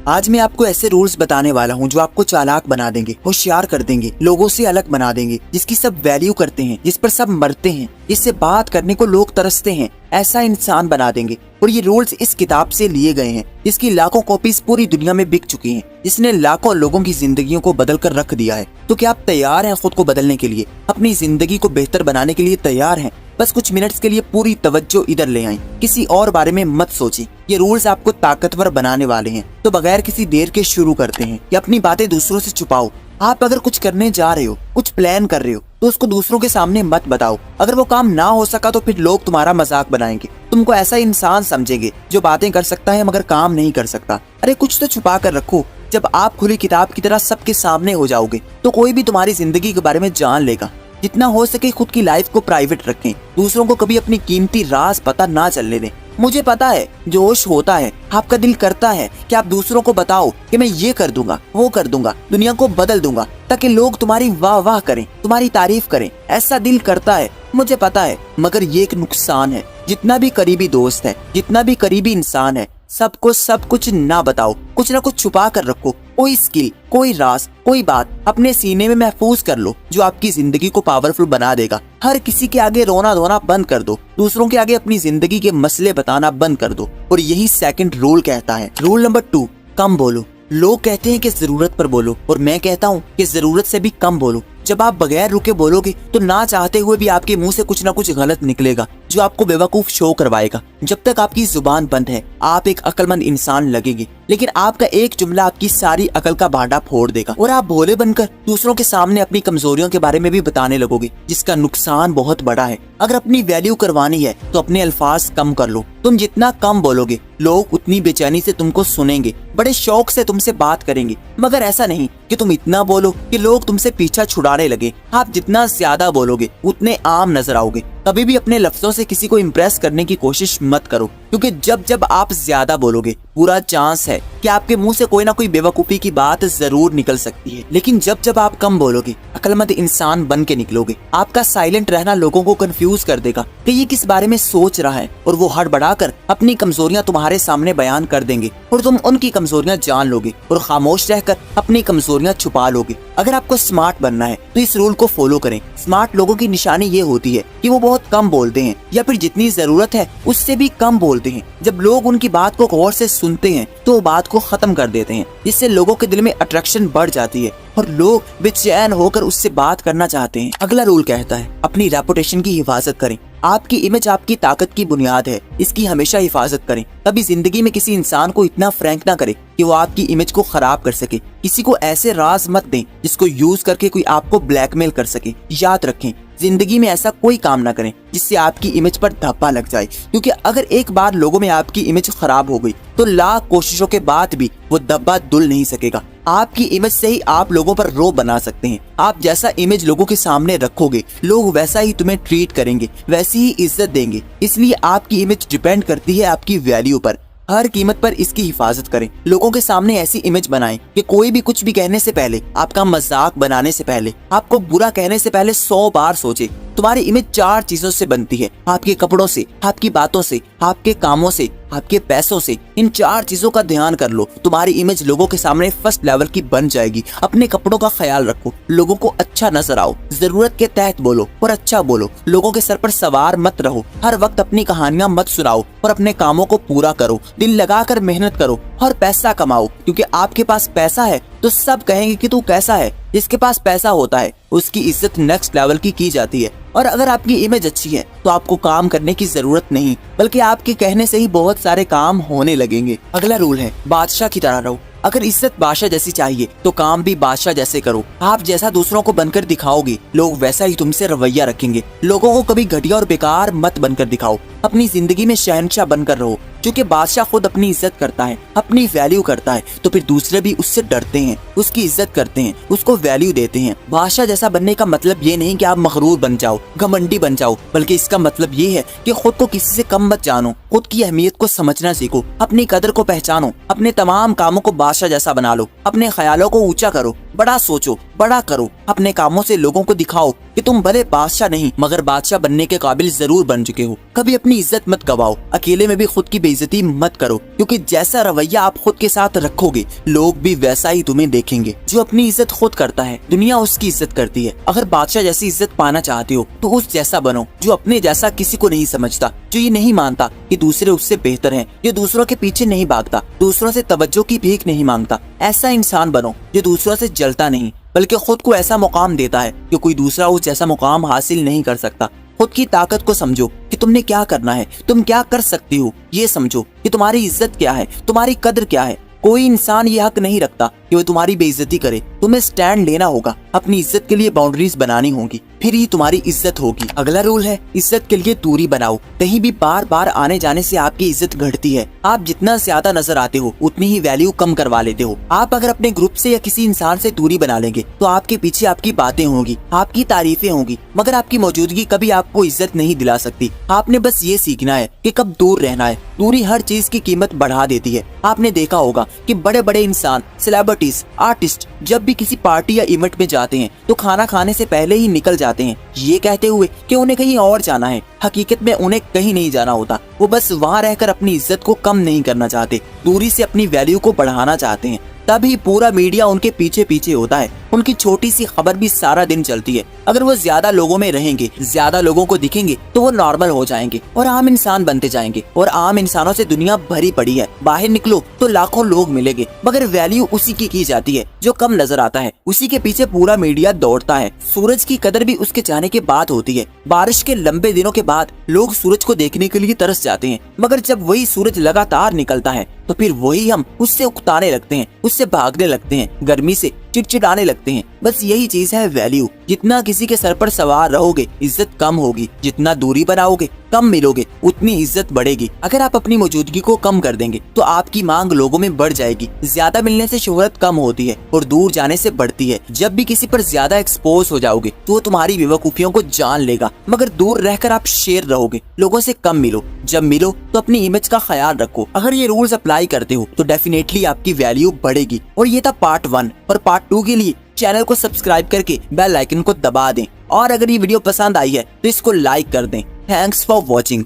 आज मैं आपको ऐसे रूल्स बताने वाला हूँ जो आपको चालाक बना देंगे, होशियार कर देंगे, लोगों से अलग बना देंगे, जिसकी सब वैल्यू करते हैं, जिस पर सब मरते हैं, जिससे बात करने को लोग तरसते हैं, ऐसा इंसान बना देंगे। और ये रूल्स इस किताब से लिए गए हैं, जिसकी लाखों कॉपीज पूरी दुनिया में बिक चुकी हैं, जिसने लाखों लोगों की जिंदगियों को बदल कर रख दिया है। तो क्या आप तैयार हैं खुद को बदलने के लिए, अपनी जिंदगी को बेहतर बनाने के लिए तैयार हैं? बस कुछ मिनट्स के लिए पूरी तवज्जो इधर ले आएं, किसी और बारे में मत सोचें। ये रूल्स आपको ताकतवर बनाने वाले हैं। तो बगैर किसी देर के शुरू करते हैं कि अपनी बातें दूसरों से छुपाओ। आप अगर कुछ करने जा रहे हो, कुछ प्लान कर रहे हो, तो उसको दूसरों के सामने मत बताओ। अगर वो काम ना हो सका तो फिर लोग तुम्हारा मजाक बनाएंगे, तुमको ऐसा इंसान समझेंगे जो बातें कर सकता है मगर काम नहीं कर सकता। अरे कुछ तो छुपा कर रखो। जब आप खुली किताब की तरह सबके सामने हो जाओगे तो कोई भी तुम्हारी जिंदगी के बारे में जान लेगा। जितना हो सके खुद की लाइफ को प्राइवेट रखें, दूसरों को कभी अपनी कीमती राज पता ना चलने दें। मुझे पता है जोश होता है, आपका दिल करता है कि आप दूसरों को बताओ कि मैं ये कर दूंगा, वो कर दूंगा, दुनिया को बदल दूंगा, ताकि लोग तुम्हारी वाह वाह करें, तुम्हारी तारीफ करें। ऐसा दिल करता है, मुझे पता है, मगर ये एक नुकसान है। जितना भी करीबी दोस्त है, जितना भी करीबी इंसान है, सबको सब कुछ ना बताओ, कुछ ना कुछ छुपा कर रखो। कोई स्किल, कोई राज, कोई बात अपने सीने में महफूज कर लो जो आपकी जिंदगी को पावरफुल बना देगा। हर किसी के आगे रोना धोना बंद कर दो, दूसरों के आगे अपनी जिंदगी के मसले बताना बंद कर दो। और यही सेकंड रूल कहता है। रूल नंबर 2, कम बोलो। लोग कहते हैं कि जरूरत पर बोलो, और मैं कहता हूँ कि जरूरत से भी कम बोलो। जब आप बगैर रुके बोलोगे तो ना चाहते हुए भी आपके मुंह से कुछ ना कुछ गलत निकलेगा जो आपको बेवकूफ शो करवाएगा। जब तक आपकी जुबान बंद है आप एक अक्लमंद इंसान लगेंगे, लेकिन आपका एक जुमला आपकी सारी अकल का भांडा फोड़ देगा और आप भोले बनकर दूसरों के सामने अपनी कमजोरियों के बारे में भी बताने लगोगे, जिसका नुकसान बहुत बड़ा है। अगर अपनी वैल्यू करवानी है तो अपने अल्फाज कम कर लो। तुम जितना कम बोलोगे लोग उतनी बेचैनी से तुमको सुनेंगे, बड़े शौक से तुमसे बात करेंगे। मगर ऐसा नहीं कि तुम इतना बोलो कि लोग तुमसे पीछा छुड़ाने लगे। आप जितना ज्यादा बोलोगे उतने आम नजर आओगे। कभी भी अपने लफ्जों से किसी को इम्प्रेस करने की कोशिश मत करो, क्योंकि जब जब आप ज्यादा बोलोगे पूरा चांस है कि आपके मुंह से कोई ना कोई बेवकूफी की बात जरूर निकल सकती है। लेकिन जब जब आप कम बोलोगे अक्लमंद इंसान बन के निकलोगे। आपका साइलेंट रहना लोगों को कंफ्यूज कर देगा कि ये किस बारे में सोच रहा है, और वो हड़बड़ाकर अपनी कमजोरियां तुम्हारे सामने बयान कर देंगे और तुम उनकी कमजोरियां जान लोगे और खामोश रहकर अपनी कमजोरियां छुपा लोगे। अगर आपको स्मार्ट बनना है तो इस रूल को फॉलो करें। स्मार्ट लोगों की निशानी ये होती है कि वो बहुत कम बोलते हैं, या फिर जितनी जरूरत है उससे भी कम बोलते हैं। जब लोग उनकी बात को गौर से सुनते हैं तो वो बात को खत्म कर देते हैं, जिससे लोगों के दिल में अट्रैक्शन बढ़ जाती है और लोग बेचैन होकर उससे बात करना चाहते हैं। अगला रूल कहता है अपनी रेपुटेशन की हिफाजत करें। आपकी इमेज आपकी ताकत की बुनियाद है, इसकी हमेशा हिफाजत करें। कभी जिंदगी में किसी इंसान को इतना फ्रैंक ना करें कि वो आपकी इमेज को खराब कर सके। किसी को ऐसे राज मत दें जिसको यूज करके कोई आपको ब्लैकमेल कर सके। याद रखें, जिंदगी में ऐसा कोई काम ना करें जिससे आपकी इमेज पर धब्बा लग जाए, क्योंकि अगर एक बार लोगों में आपकी इमेज खराब हो गई तो लाख कोशिशों के बाद भी वो धब्बा धुल नहीं सकेगा। आपकी इमेज से ही आप लोगों पर रोब बना सकते हैं। आप जैसा इमेज लोगों के सामने रखोगे लोग वैसा ही तुम्हें ट्रीट करेंगे, वैसी ही इज्जत देंगे। इसलिए आपकी इमेज डिपेंड करती है आपकी वैल्यू पर। हर कीमत पर इसकी हिफाजत करें। लोगों के सामने ऐसी इमेज बनाएं कि कोई भी कुछ भी कहने से पहले, आपका मजाक बनाने से पहले, आपको बुरा कहने से पहले 100 बार सोचे। तुम्हारी इमेज 4 चीजों से बनती है, आपके कपड़ों से, आपकी बातों से, आपके कामों से, आपके पैसों से। इन 4 चीजों का ध्यान कर लो, तुम्हारी इमेज लोगों के सामने फर्स्ट लेवल की बन जाएगी। अपने कपड़ों का ख्याल रखो, लोगों को अच्छा नजर आओ, जरूरत के तहत बोलो और अच्छा बोलो। लोगों के सर पर सवार मत रहो, हर वक्त अपनी कहानियां मत सुनाओ और अपने कामों को पूरा करो। दिल लगाकर मेहनत करो और पैसा कमाओ, क्योंकि आपके पास पैसा है तो सब कहेंगे कि तू कैसा है। जिसके पास पैसा होता है उसकी इज्जत नेक्स्ट लेवल की जाती है। और अगर आपकी इमेज अच्छी है तो आपको काम करने की जरूरत नहीं, बल्कि आपके कहने से ही बहुत सारे काम होने लगेंगे। अगला रूल है बादशाह की तरह रहो। अगर इज्जत बादशाह जैसी चाहिए तो काम भी बादशाह जैसे करो। आप जैसा दूसरों को बनकर दिखाओगे लोग वैसा ही तुमसे रवैया रखेंगे। लोगों को कभी घटिया और बेकार मत बनकर दिखाओ, अपनी जिंदगी में शहंशाह बनकर रहो। क्योंकि बादशाह खुद अपनी इज्जत करता है, अपनी वैल्यू करता है, तो फिर दूसरे भी उससे डरते हैं, उसकी इज्जत करते हैं, उसको वैल्यू देते हैं। बादशाह जैसा बनने का मतलब ये नहीं कि आप मगरूर बन जाओ, घमंडी बन जाओ, बल्कि इसका मतलब ये है कि खुद को किसी से कम मत जानो, खुद की अहमियत को समझना सीखो, अपनी कदर को पहचानो, अपने तमाम कामों को बादशाह जैसा बना लो, अपने ख्यालों को ऊंचा करो, बड़ा सोचो, बड़ा करो, अपने कामों से लोगों को दिखाओ कि तुम भले बादशाह नहीं मगर बादशाह बनने के काबिल जरूर बन चुके हो। कभी अपनी इज्जत मत गवाओ, अकेले में भी खुद की बेइज्जती मत करो, क्योंकि जैसा रवैया आप खुद के साथ रखोगे लोग भी वैसा ही तुम्हें देखेंगे। जो अपनी इज्जत खुद करता है दुनिया उसकी इज्जत करती है। अगर बादशाह जैसी इज्जत पाना चाहते हो तो उस जैसा बनो जो अपने जैसा किसी को नहीं समझता, जो ये नहीं मानता कि दूसरे उससे बेहतर हैं, जो दूसरों के पीछे नहीं भागता, दूसरों से तवज्जो की भीख नहीं मांगता। ऐसा इंसान बनो जो दूसरों से जलता नहीं बल्कि खुद को ऐसा मुकाम देता है कि कोई दूसरा उस जैसा मुकाम हासिल नहीं कर सकता। खुद की ताकत को समझो कि तुमने क्या करना है, तुम क्या कर सकती हो। ये समझो कि तुम्हारी इज्जत क्या है, तुम्हारी कदर क्या है। कोई इंसान ये हक नहीं रखता कि वो तुम्हारी बेइज्जती करे। तुम्हें स्टैंड लेना होगा, अपनी इज्जत के लिए बाउंड्रीज बनानी होगी, फिर ही तुम्हारी इज्जत होगी। अगला रूल है इज्जत के लिए दूरी बनाओ। कहीं भी बार बार आने जाने से आपकी इज्जत घटती है। आप जितना ज्यादा नजर आते हो उतनी ही वैल्यू कम करवा लेते हो। आप अगर अपने ग्रुप से या किसी इंसान से दूरी बना लेंगे तो आपके पीछे आपकी बातें होंगी, आपकी तारीफें होंगी, मगर आपकी मौजूदगी कभी आपको इज्जत नहीं दिला सकती। आपने बस ये सीखना है कि कब दूर रहना है। दूरी हर चीज की कीमत बढ़ा देती है। आपने देखा होगा कि बड़े बड़े इंसान, सेलिब्रिटीज, आर्टिस्ट जब भी किसी पार्टी या इवेंट में जाते हैं तो खाना खाने से पहले ही निकल जाते हैं, ये कहते हुए कि उन्हें कहीं और जाना है। हकीकत में उन्हें कहीं नहीं जाना होता, वो बस वहाँ रहकर अपनी इज्जत को कम नहीं करना चाहते, दूरी से अपनी वैल्यू को बढ़ाना चाहते हैं। तभी पूरा मीडिया उनके पीछे पीछे होता है। उनकी छोटी सी खबर भी सारा दिन चलती है। अगर वो ज्यादा लोगों में रहेंगे, ज्यादा लोगों को दिखेंगे तो वो नॉर्मल हो जाएंगे और आम इंसान बनते जाएंगे। और आम इंसानों से दुनिया भरी पड़ी है। बाहर निकलो तो लाखों लोग मिलेंगे, मगर वैल्यू उसी की जाती है जो कम नजर आता है। उसी के पीछे पूरा मीडिया दौड़ता है। सूरज की कदर भी उसके जाने के बाद होती है। बारिश के लंबे दिनों के बाद लोग सूरज को देखने के लिए तरस जाते हैं, मगर जब वही सूरज लगातार निकलता है तो फिर वही हम उससे उकताने लगते हैं, उससे भागने लगते हैं, गर्मी से चिड़चिड़ाने लगते हैं। बस यही चीज है वैल्यू। जितना किसी के सर पर सवार रहोगे इज्जत कम होगी, जितना दूरी बनाओगे कम मिलोगे उतनी इज्जत बढ़ेगी। अगर आप अपनी मौजूदगी को कम कर देंगे तो आपकी मांग लोगों में बढ़ जाएगी। ज्यादा मिलने से शोहरत कम होती है और दूर जाने से बढ़ती है। जब भी किसी पर ज्यादा एक्सपोज हो जाओगे तो वो तुम्हारी बेवकूफियों को जान लेगा, मगर दूर रहकर आप शेर रहोगे। लोगों से कम मिलो, जब मिलो तो अपनी इमेज का ख्याल रखो। अगर ये रूल्स अप्लाई करते हो तो डेफिनेटली आपकी वैल्यू बढ़ेगी। और ये था पार्ट 1। और पार्ट 2 के लिए चैनल को सब्सक्राइब करके बेल आइकन को दबा दें। और अगर ये वीडियो पसंद आई है तो इसको लाइक कर दें। Thanks for watching.